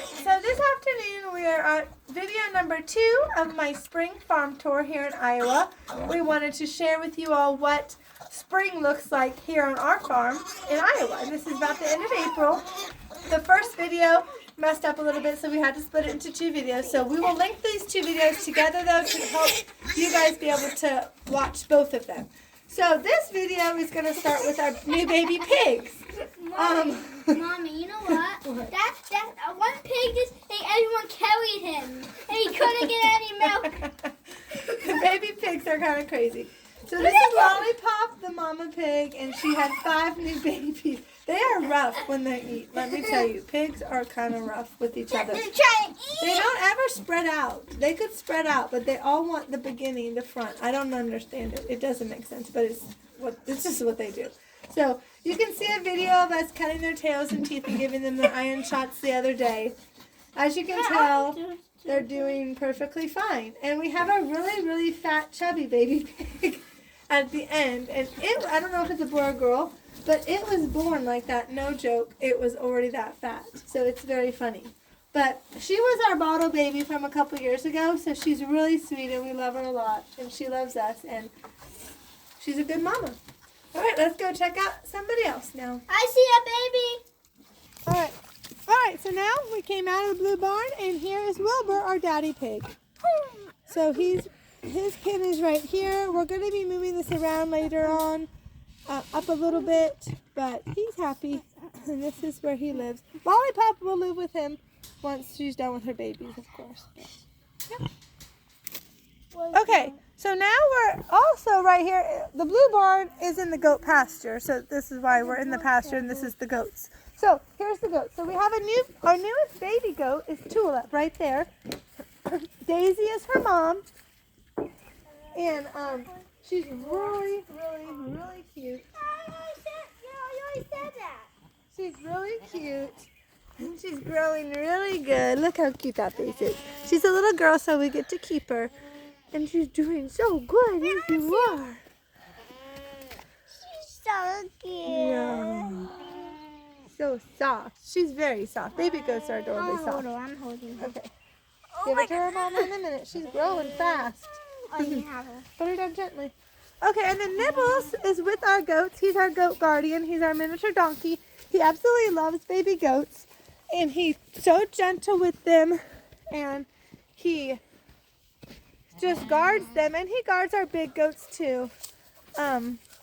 So this afternoon we are on video number 2 of my spring farm tour here in Iowa. We wanted to share with you all what spring looks like here on our farm in Iowa. And this is about the end of April. The first video messed up a little bit, so we had to split it into 2 videos. So we will link these 2 videos together though to help you guys be able to watch both of them. So this video is going to start with our new baby pigs. Mommy, you know what? That one pig just everyone carried him, and he couldn't get any milk. The baby pigs are kind of crazy. So this is Lollipop, the mama pig, and she had 5 new babies. They are rough when they eat. Let me tell you, pigs are kind of rough with each other. They don't ever spread out. They could spread out, but they all want the beginning, the front. I don't understand it. It doesn't make sense, but it's just what they do. So you can see a video of us cutting their tails and teeth and giving them their iron shots the other day. As you can tell, they're doing perfectly fine. And we have a really, really fat, chubby baby pig at the end. And I don't know if it's a boy or girl, but it was born like that. No joke. It was already that fat. So it's very funny. But she was our bottle baby from a couple years ago, so she's really sweet and we love her a lot. And she loves us, and she's a good mama. All right, let's go check out somebody else now. I see a baby. All right, so now we came out of the blue barn, and here is Wilbur, our daddy pig. So his pen is right here. We're going to be moving this around later on, up a little bit, but he's happy, and this is where he lives. Lollipop will live with him once she's done with her babies, of course. Yep. Okay, so now we're also right here. The blue barn is in the goat pasture, so this is why we're in the pasture, and this is the goats. So here's the goats. So we have our newest baby goat is Tulip right there. Daisy is her mom, and she's really, really, really cute. You already said that. She's really cute. And she's growing really good. Look how cute that face is. She's a little girl, so we get to keep her. And she's doing so good, yes you are. She's so cute. Yeah. So soft. She's very soft. Baby goats are adorably soft. I'm holding her. Okay. Give it to her mama in a minute. She's growing fast. Oh, you have her. Put her down gently. Okay, and then Nibbles is with our goats. He's our goat guardian. He's our miniature donkey. He absolutely loves baby goats. And he's so gentle with them. And he just guards them, and he guards our big goats too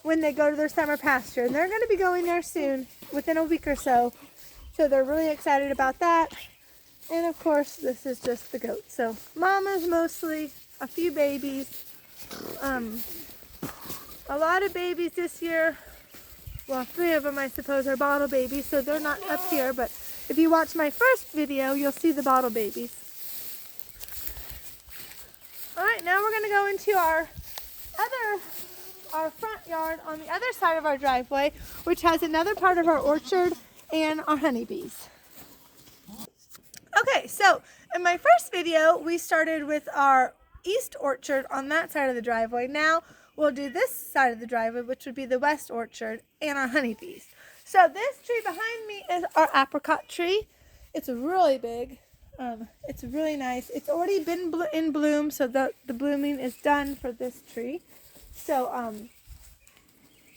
when they go to their summer pasture, and they're going to be going there soon, within a week or so, so they're really excited about that. And of course this is just the goats. So mamas mostly, a few babies, a lot of babies this year. Well, 3 of them I suppose are bottle babies, so they're not up here, but if you watch my first video you'll see the bottle babies. Alright, now we're going to go into our front yard on the other side of our driveway, which has another part of our orchard and our honeybees. Okay, so in my first video, we started with our east orchard on that side of the driveway. Now we'll do this side of the driveway, which would be the west orchard, and our honeybees. So this tree behind me is our apricot tree. It's really big. It's really nice. It's already been in bloom, so the blooming is done for this tree. So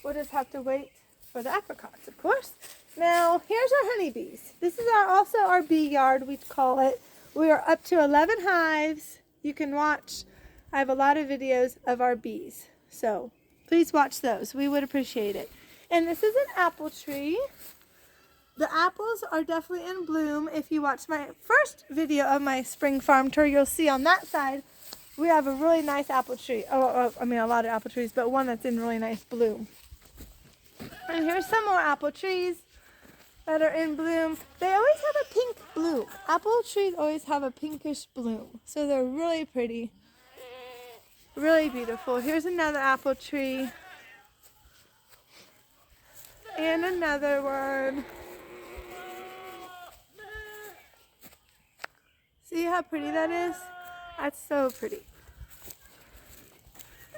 we'll just have to wait for the apricots, of course. Now here's our honeybees. This is also our bee yard, we call it. We are up to 11 hives. You can watch. I have a lot of videos of our bees, so please watch those. We would appreciate it. And this is an apple tree. The apples are definitely in bloom. If you watch my first video of my spring farm tour, you'll see on that side we have a really nice apple tree. I mean a lot of apple trees, but one that's in really nice bloom. And here's some more apple trees that are in bloom. They always have a pink bloom. Apple trees always have a pinkish bloom, so they're really pretty, really beautiful. Here's another apple tree and another one. See how pretty that is? That's so pretty.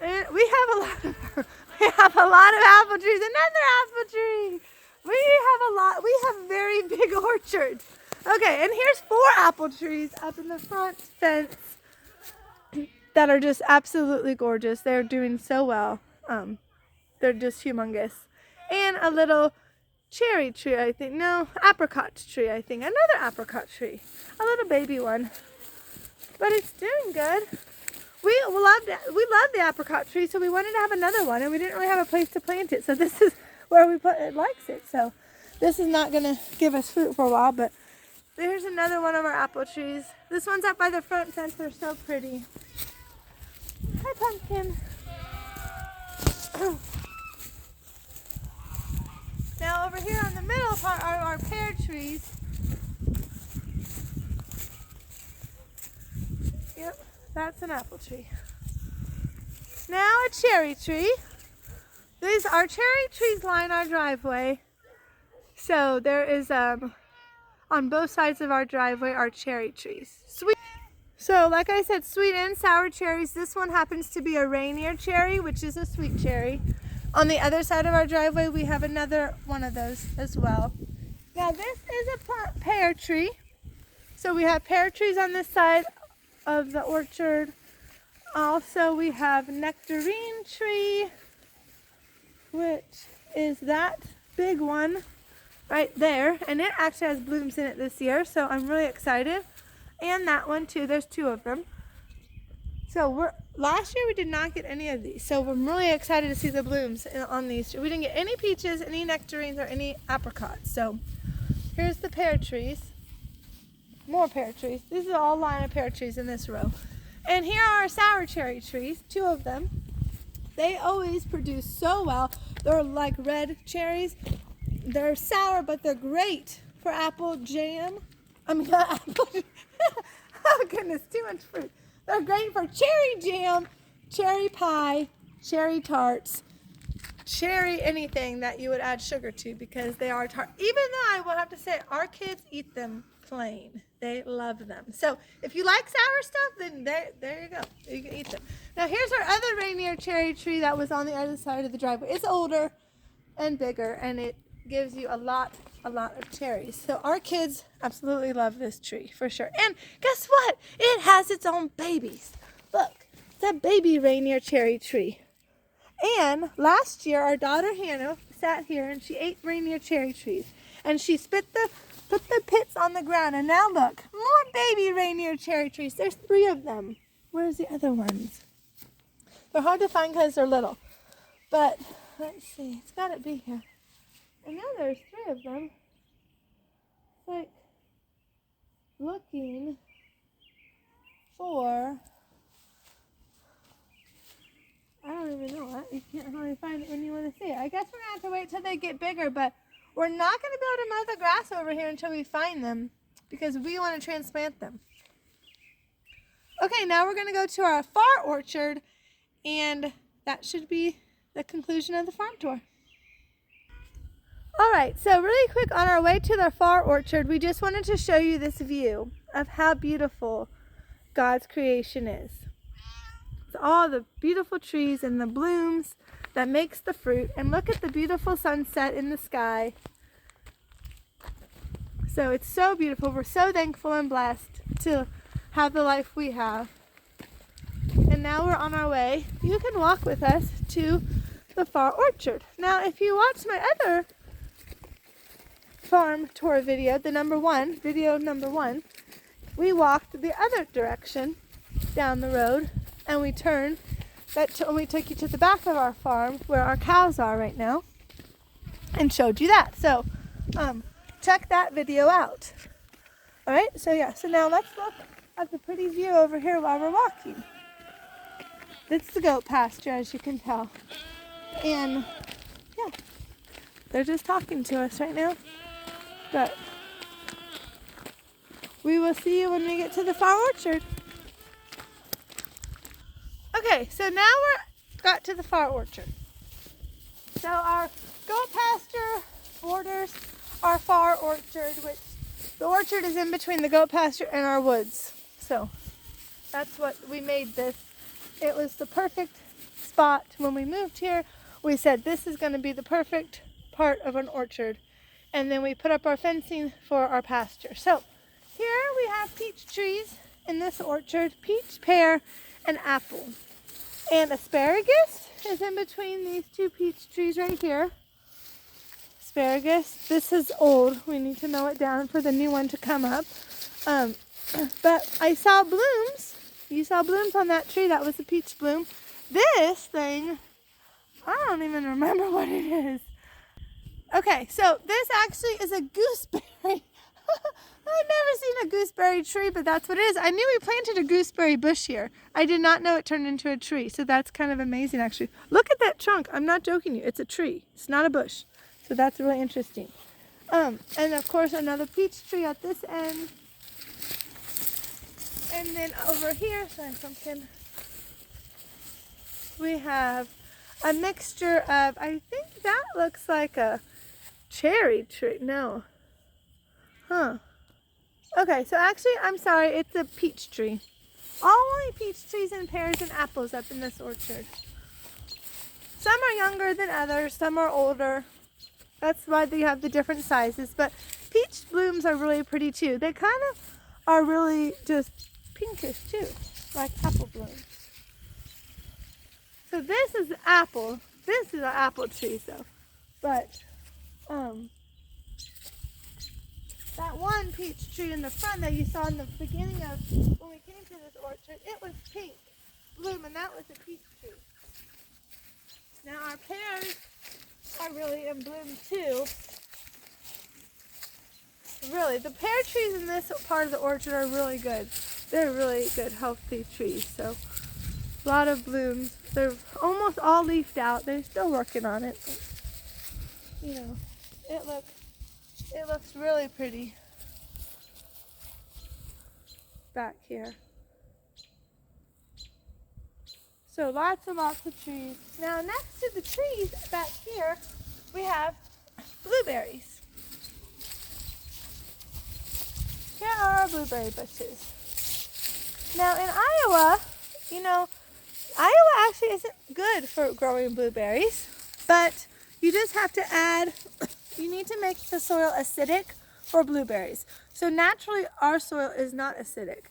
And we have a lot of apple trees. Another apple tree. We have a very big orchard. Okay, and here's 4 apple trees up in the front fence that are just absolutely gorgeous. They're doing so well. They're just humongous. And a little cherry tree, I think. No, apricot tree, I think. Another apricot tree. A little baby one. But it's doing good. We love the apricot tree, so we wanted to have another one, and we didn't really have a place to plant it. So this is where we put it. Likes it. So this is not going to give us fruit for a while, but there's another one of our apple trees. This one's up by the front fence. They're so pretty. Hi, pumpkin. Now over here on the middle part are our pear trees. Yep, that's an apple tree. Now a cherry tree. Our cherry trees line our driveway. So there is on both sides of our driveway are cherry trees. Sweet. So like I said, sweet and sour cherries. This one happens to be a Rainier cherry, which is a sweet cherry. On the other side of our driveway, we have another one of those as well. Now this is a pear tree. So we have pear trees on this side of the orchard. Also we have nectarine tree, which is that big one right there. And it actually has blooms in it this year, so I'm really excited. And that one too, there's 2 of them. So last year we did not get any of these, so I'm really excited to see the blooms on these. We didn't get any peaches, any nectarines, or any apricots. So here's the pear trees. More pear trees. This is all line of pear trees in this row. And here are our sour cherry trees, 2 of them. They always produce so well. They're like red cherries. They're sour, but they're great for apple jam. I mean, apple. Oh goodness, too much fruit. They're great for cherry jam, cherry pie, cherry tarts, cherry anything that you would add sugar to, because they are tart. Even though I will have to say our kids eat them plain. They love them. So if you like sour stuff, then there you go. You can eat them. Now here's our other Rainier cherry tree that was on the other side of the driveway. It's older and bigger, and it gives you a lot of cherries. So our kids absolutely love this tree for sure. And guess what? It has its own babies. Look, it's a baby Rainier cherry tree. And last year our daughter Hannah sat here and she ate Rainier cherry trees. And she put the pits on the ground. And now look, more baby Rainier cherry trees. There's 3 of them. Where's the other ones? They're hard to find because they're little. But let's see, it's got to be here. And now there's 3 of them. It's like looking for, I don't even know what. You can't hardly find it when you want to see it. I guess we're going to have to wait till they get bigger, but we're not going to be able to mow the grass over here until we find them, because we want to transplant them. Okay, now we're going to go to our far orchard, and that should be the conclusion of the farm tour. Alright, so really quick, on our way to the far orchard, we just wanted to show you this view of how beautiful God's creation is. It's all the beautiful trees and the blooms that makes the fruit, and look at the beautiful sunset in the sky. So it's so beautiful. We're so thankful and blessed to have the life we have. And now we're on our way. You can walk with us to the far orchard. Now if you watch my other farm tour video, video number one, we walked the other direction down the road, and we turned. We took you to the back of our farm where our cows are right now, and showed you that. So check that video out. All right. So yeah. So now let's look at the pretty view over here while we're walking. It's the goat pasture, as you can tell, and yeah, they're just talking to us right now. But we will see you when we get to the far orchard. Okay, so now we're got to the far orchard. So our goat pasture borders our far orchard, which the orchard is in between the goat pasture and our woods. So that's what we made this. It was the perfect spot when we moved here. We said this is going to be the perfect part of an orchard. And then we put up our fencing for our pasture. So here we have peach trees in this orchard. Peach, pear, and apple. And asparagus is in between these two peach trees right here. Asparagus. This is old. We need to mow it down for the new one to come up. But I saw blooms. You saw blooms on that tree. That was a peach bloom. This thing, I don't even remember what it is. Okay, so this actually is a gooseberry. I've never seen a gooseberry tree, but that's what it is. I knew we planted a gooseberry bush here. I did not know it turned into a tree, so that's kind of amazing actually. Look at that trunk. I'm not joking you. It's a tree. It's not a bush. So that's really interesting. And of course another peach tree at this end. And then over here, sorry, pumpkin, we have a mixture of, I think that looks like a cherry tree. No. Huh. Okay, so actually, I'm sorry, it's a peach tree. Only peach trees and pears and apples up in this orchard. Some are younger than others, some are older. That's why they have the different sizes. But peach blooms are really pretty too. They kind of are really just pinkish too, like apple blooms. So this is apple. This is an apple tree, so. But, that one peach tree in the front that you saw in the beginning of when we came to this orchard, it was pink bloom, and that was a peach tree. Now our pears are really in bloom too. Really, the pear trees in this part of the orchard are really good. They're really good, healthy trees. So a lot of blooms. They're almost all leafed out. They're still working on it. But, you know, it looks really pretty back here. So lots and lots of trees. Now next to the trees back here, we have blueberries. Here are our blueberry bushes. Now in Iowa, you know, Iowa actually isn't good for growing blueberries, but you just have to add, you need to make the soil acidic for blueberries. So naturally our soil is not acidic,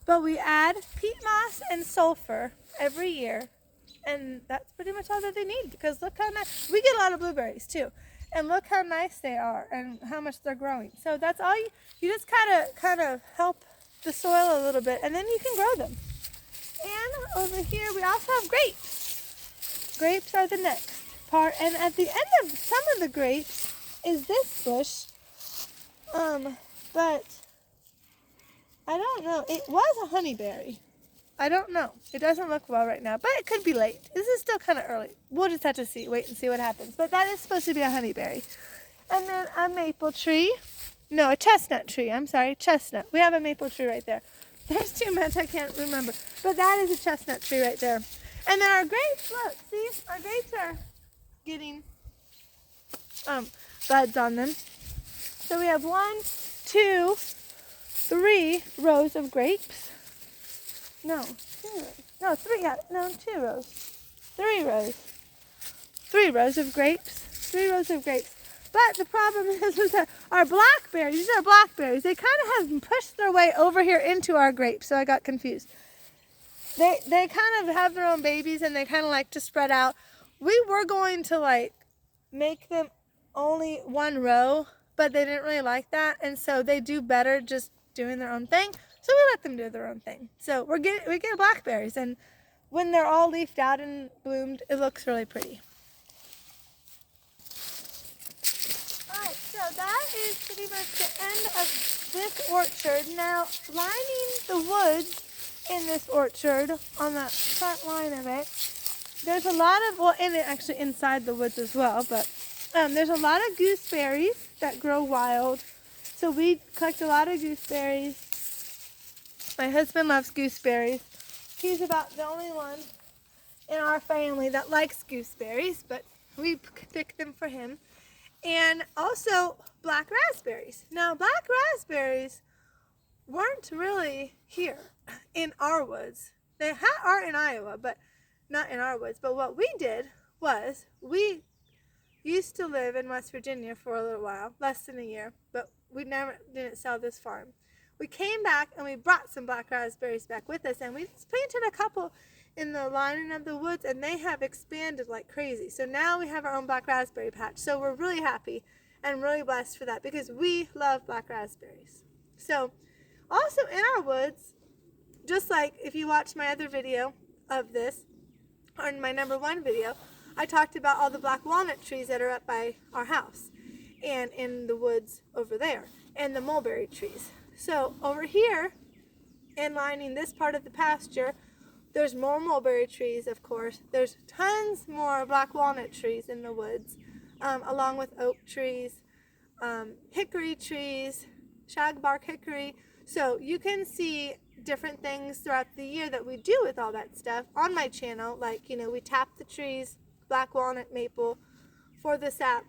but we add peat moss and sulfur every year, and that's pretty much all that they need, because look how nice, we get a lot of blueberries too, and look how nice they are and how much they're growing. So that's all you just kind of help the soil a little bit, and then you can grow them. And over here we also have grapes. Grapes are the next part, and at the end of some of the grapes is this bush, but I don't know, it was a honeyberry. I don't know. It doesn't look well right now, but it could be late. This is still kind of early. We'll just have to wait and see what happens. But that is supposed to be a honeyberry. And then a maple tree. No, a chestnut tree. I'm sorry, chestnut. We have a maple tree right there. There's too much I can't remember. But that is a chestnut tree right there. And then our grapes, look, see? Our grapes are getting buds on them. So we have 1, 2, 3 rows of grapes. No, 2 rows. No, 3, yeah, no, 2 rows. 3 rows. 3 rows of grapes. 3 rows of grapes. But the problem is that our blackberries, these are blackberries, they kind of have pushed their way over here into our grapes, so I got confused. They kind of have their own babies, and they kind of like to spread out. We were going to like make them only 1 row, but they didn't really like that, and so they do better just doing their own thing. So we let them do their own thing. So we get blackberries, and when they're all leafed out and bloomed, it looks really pretty. Alright, so that is pretty much the end of this orchard. Now, lining the woods in this orchard, on the front line of it, there's a lot of, well, actually inside the woods as well, but there's a lot of gooseberries that grow wild. So we collect a lot of gooseberries. My husband loves gooseberries. He's about the only one in our family that likes gooseberries, but we pick them for him. And also black raspberries. Now, black raspberries weren't really here in our woods. They are in Iowa, but not in our woods. But what we did was we used to live in West Virginia for a little while, less than a year, but we didn't sell this farm. we came back and we brought some black raspberries back with us, and we just planted a couple in the lining of the woods, and they have expanded like crazy. So now we have our own black raspberry patch. So we're really happy and really blessed for that, because we love black raspberries. So also in our woods, just like if you watch my other video of this, or my number 1 video, I talked about all the black walnut trees that are up by our house and in the woods over there, and the mulberry trees. So over here, in lining this part of the pasture, there's more mulberry trees, of course. There's tons more black walnut trees in the woods, along with oak trees, hickory trees, shagbark hickory. So you can see different things throughout the year that we do with all that stuff on my channel. Like, you know, we tap the trees, black walnut, maple, for the sap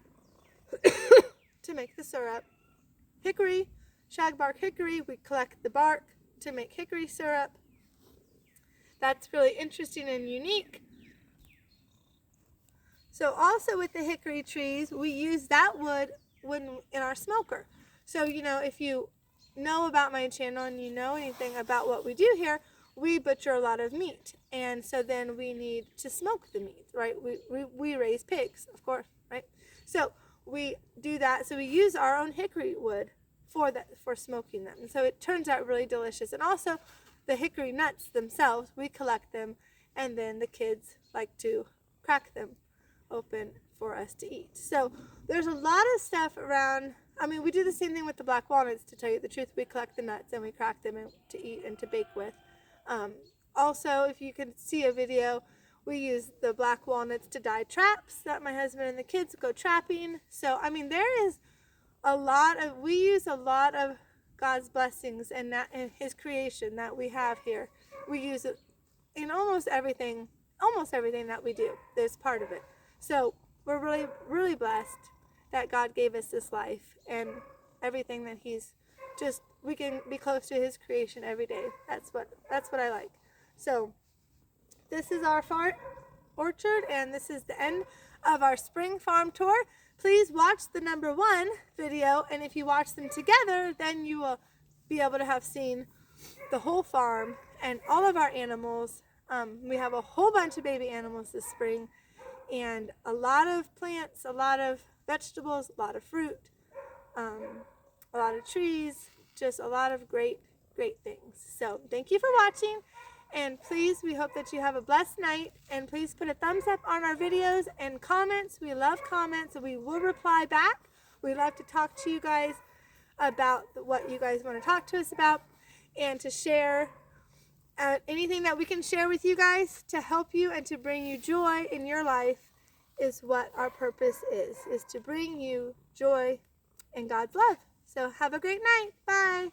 to make the syrup. Hickory, shagbark hickory, we collect the bark to make hickory syrup. That's really interesting and unique. So also with the hickory trees, we use that wood in our smoker. So, you know, if you know about my channel and you know anything about what we do here, we butcher a lot of meat, and so then we need to smoke the meat, right? We raise pigs, of course, right? So we do that. So we use our own hickory wood for smoking them, and so it turns out really delicious. And also the hickory nuts themselves, we collect them, and then the kids like to crack them open for us to eat. So there's a lot of stuff around. I mean, we do the same thing with the black walnuts, to tell you the truth. We collect the nuts and we crack them to eat and to bake with. Also, if you can see a video, we use the black walnuts to dye traps that my husband and the kids go trapping. So, I mean, we use a lot of God's blessings and His creation that we have here. We use it in almost everything that we do. There's part of it. So we're really, really blessed that God gave us this life and everything that we can be close to His creation every day. That's what I like. So this is our farm orchard, and this is the end of our spring farm tour. Please watch the number 1 video, and if you watch them together, then you will be able to have seen the whole farm and all of our animals. We have a whole bunch of baby animals this spring, and a lot of plants, a lot of vegetables, a lot of fruit, a lot of trees, just a lot of great things. So thank you for watching, and please, we hope that you have a blessed night, and please put a thumbs up on our videos and comments. We love comments, and we will reply back. We love to talk to you guys about what you guys want to talk to us about, and to share anything that we can share with you guys to help you and to bring you joy in your life is what our purpose is to bring you joy and God's love. So have a great night. Bye.